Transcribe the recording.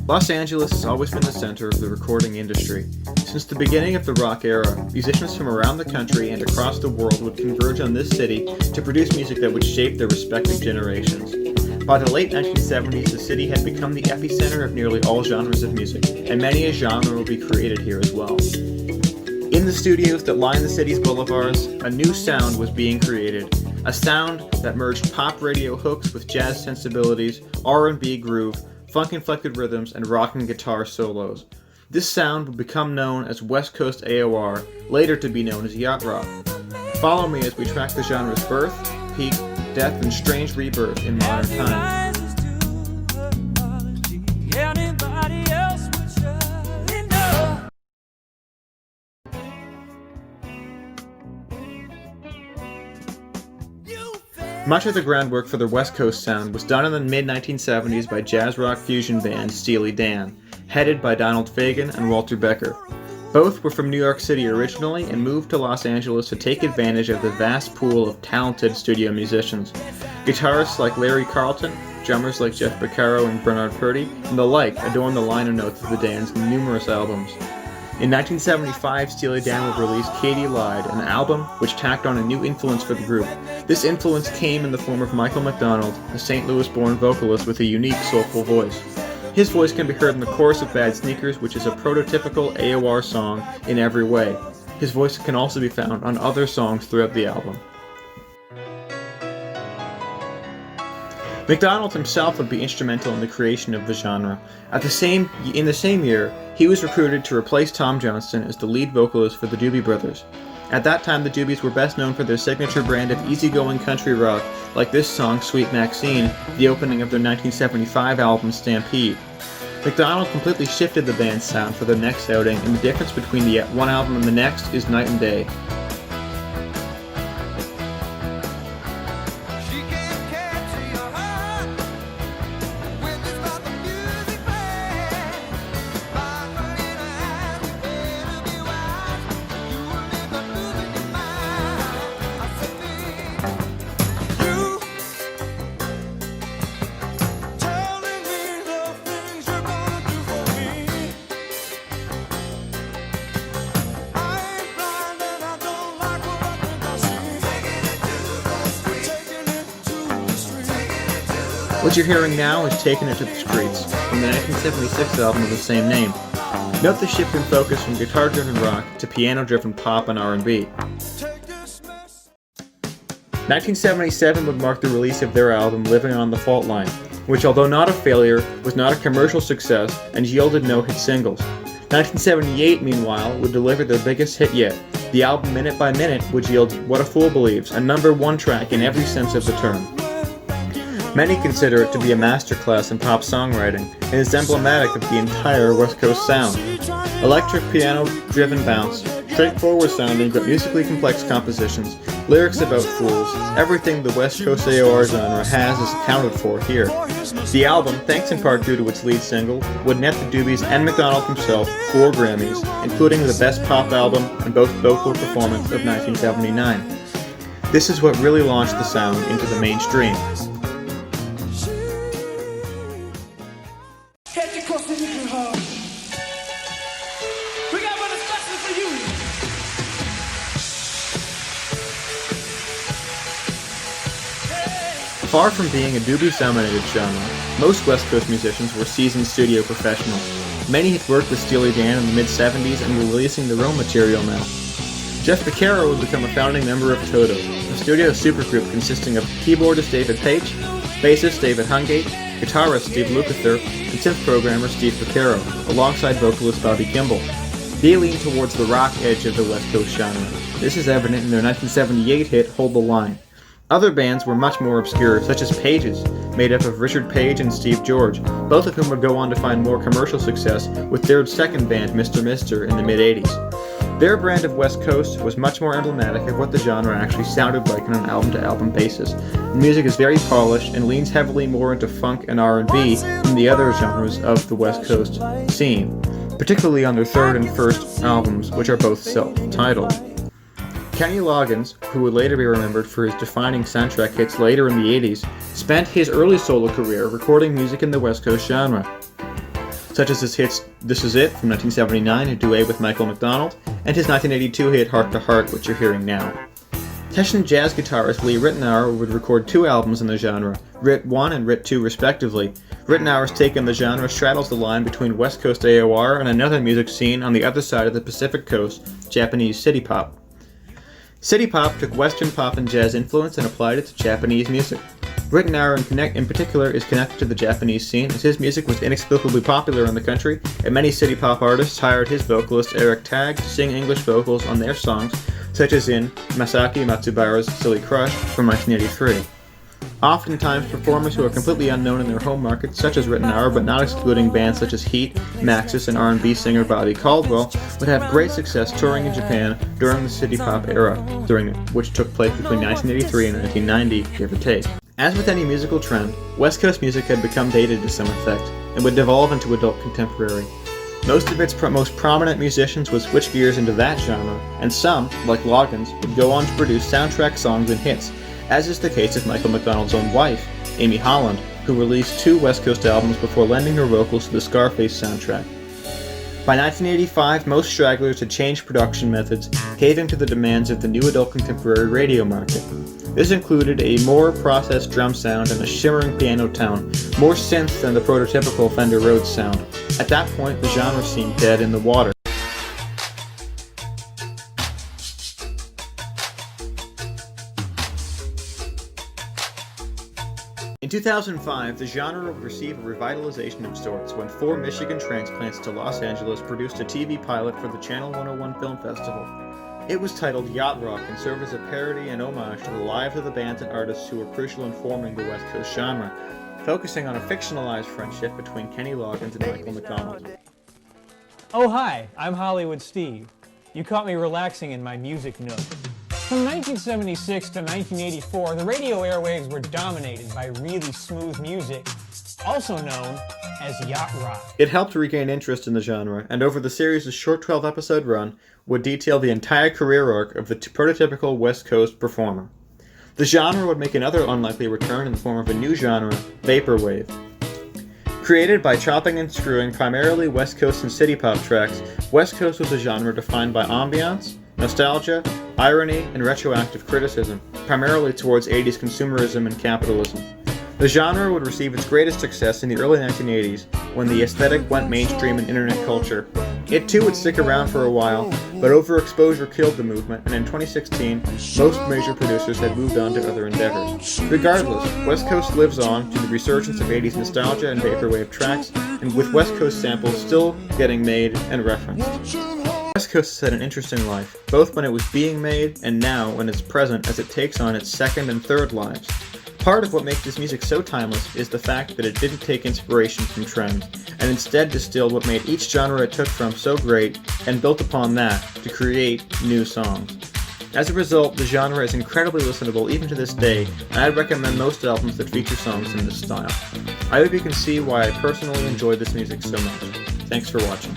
Los Angeles has always been the center of the recording industry. Since the beginning of the rock era, musicians from around the country and across the world would converge on this city to produce music that would shape their respective generations. By the late 1970s, the city had become the epicenter of nearly all genres of music, and many a genre will be created here as well. In the studios that line the city's boulevards, a new sound was being created. A sound that merged pop radio hooks with jazz sensibilities, R&B groove, funk-inflected rhythms, and rocking guitar solos. This sound would become known as Westcoast AOR, later to be known as Yacht Rock. Follow me as we track the genre's birth, peak, death, and strange rebirth in modern times. Much of the groundwork for the West Coast sound was done in the mid-1970s by jazz rock fusion band Steely Dan, headed by Donald Fagen and Walter Becker. Both were from New York City originally and moved to Los Angeles to take advantage of the vast pool of talented studio musicians. Guitarists like Larry Carlton, drummers like Jeff Beccaro and Bernard Purdy, and the like adorn the liner notes of the Dan's numerous albums. In 1975, Steely Dan would release Katie Lied, an album which tacked on a new influence for the group. This influence came in the form of Michael McDonald, a St. Louis-born vocalist with a unique, soulful voice. His voice can be heard in the chorus of Bad Sneakers, which is a prototypical AOR song in every way. His voice can also be found on other songs throughout the album. McDonald himself would be instrumental in the creation of the genre. In the same year, he was recruited to replace Tom Johnston as the lead vocalist for the Doobie Brothers. At that time, the Doobies were best known for their signature brand of easygoing country rock, like this song, Sweet Maxine, the opening of their 1975 album, Stampede. McDonald completely shifted the band's sound for their next outing, and the difference between the one album and the next is night and day. What you're hearing now is Taking It to the Streets, from the 1976 album of the same name. Note the shift in focus from guitar-driven rock to piano-driven pop and R&B. 1977 would mark the release of their album Living on the Fault Line, which, although not a failure, was not a commercial success and yielded no hit singles. 1978, meanwhile, would deliver their biggest hit yet. The album Minute by Minute would yield What a Fool Believes, a #1 track in every sense of the term. Many consider it to be a masterclass in pop songwriting, and is emblematic of the entire West Coast sound. Electric piano-driven bounce, straightforward sounding but musically complex compositions, lyrics about fools, everything the West Coast AOR genre has is accounted for here. The album, thanks in part due to its lead single, would net the Doobies and McDonald himself 4 Grammys, including the Best Pop Album and Best Vocal Performance of 1979. This is what really launched the sound into the mainstream. Far from being a Doobies-dominated genre, most West Coast musicians were seasoned studio professionals. Many had worked with Steely Dan in the mid-70s and were releasing their own material now. Jeff Beccaro would become a founding member of Toto, a studio supergroup consisting of keyboardist David Page, bassist David Hungate, guitarist Steve Lukather, and synth programmer Steve Beccaro, alongside vocalist Bobby Kimball. They leaned towards the rock edge of the West Coast genre. This is evident in their 1978 hit Hold the Line. Other bands were much more obscure, such as Pages, made up of Richard Page and Steve George, both of whom would go on to find more commercial success with their second band, Mr. Mister, in the mid-80s. Their brand of West Coast was much more emblematic of what the genre actually sounded like on an album-to-album basis. The music is very polished and leans heavily more into funk and R&B than the other genres of the West Coast scene, particularly on their third and first albums, which are both self-titled. Kenny Loggins, who would later be remembered for his defining soundtrack hits later in the 80s, spent his early solo career recording music in the West Coast genre. such as his hits This Is It from 1979, a duet with Michael McDonald, and his 1982 hit Heart to Heart, which you're hearing now. Session jazz guitarist Lee Ritenour would record 2 albums in the genre, Rit 1 and Rit 2 respectively. Ritenour's take on the genre straddles the line between West Coast AOR and another music scene on the other side of the Pacific Coast, Japanese city pop. City pop took Western pop and jazz influence and applied it to Japanese music. Ritenour in particular is connected to the Japanese scene, as his music was inexplicably popular in the country, and many city pop artists hired his vocalist Eric Tagg to sing English vocals on their songs, such as in Masaki Matsubara's Silly Crush from 1983. Oftentimes, performers who are completely unknown in their home market, such as Ritenour, but not excluding bands such as Heat, Maxis, and R&B singer Bobby Caldwell, would have great success touring in Japan during the city pop era, which took place between 1983 and 1990, give or take. As with any musical trend, West Coast music had become dated to some effect, and would devolve into adult contemporary. Most of its most prominent musicians would switch gears into that genre, and some, like Loggins, would go on to produce soundtrack songs and hits, as is the case of Michael McDonald's own wife, Amy Holland, who released 2 West Coast albums before lending her vocals to the Scarface soundtrack. By 1985, most stragglers had changed production methods, caving to the demands of the new adult contemporary radio market. This included a more processed drum sound and a shimmering piano tone, more synth than the prototypical Fender Rhodes sound. At that point, the genre seemed dead in the water. In 2005, the genre would receive a revitalization of sorts when 4 Michigan transplants to Los Angeles produced a TV pilot for the Channel 101 Film Festival. It was titled Yacht Rock and served as a parody and homage to the lives of the bands and artists who were crucial in forming the West Coast genre, focusing on a fictionalized friendship between Kenny Loggins and Michael McDonald. Oh hi, I'm Hollywood Steve. You caught me relaxing in my music nook. From 1976 to 1984, the radio airwaves were dominated by really smooth music, also known as yacht rock. It helped regain interest in the genre, and over the series' short 12-episode run, would detail the entire career arc of the prototypical West Coast performer. The genre would make another unlikely return in the form of a new genre, vaporwave. Created by chopping and screwing primarily West Coast and city pop tracks, West Coast was a genre defined by ambiance, nostalgia, irony, and retroactive criticism, primarily towards 80s consumerism and capitalism. The genre would receive its greatest success in the early 1980s, when the aesthetic went mainstream in internet culture. It too would stick around for a while, but overexposure killed the movement, and in 2016, most major producers had moved on to other endeavors. Regardless, West Coast lives on to the resurgence of 80s nostalgia and vaporwave tracks, and with West Coast samples still getting made and referenced. West Coast has had an interesting life, both when it was being made and now when it's present as it takes on its second and third lives. Part of what makes this music so timeless is the fact that it didn't take inspiration from trends, and instead distilled what made each genre it took from so great, and built upon that to create new songs. As a result, the genre is incredibly listenable even to this day, and I'd recommend most albums that feature songs in this style. I hope you can see why I personally enjoy this music so much. Thanks for watching.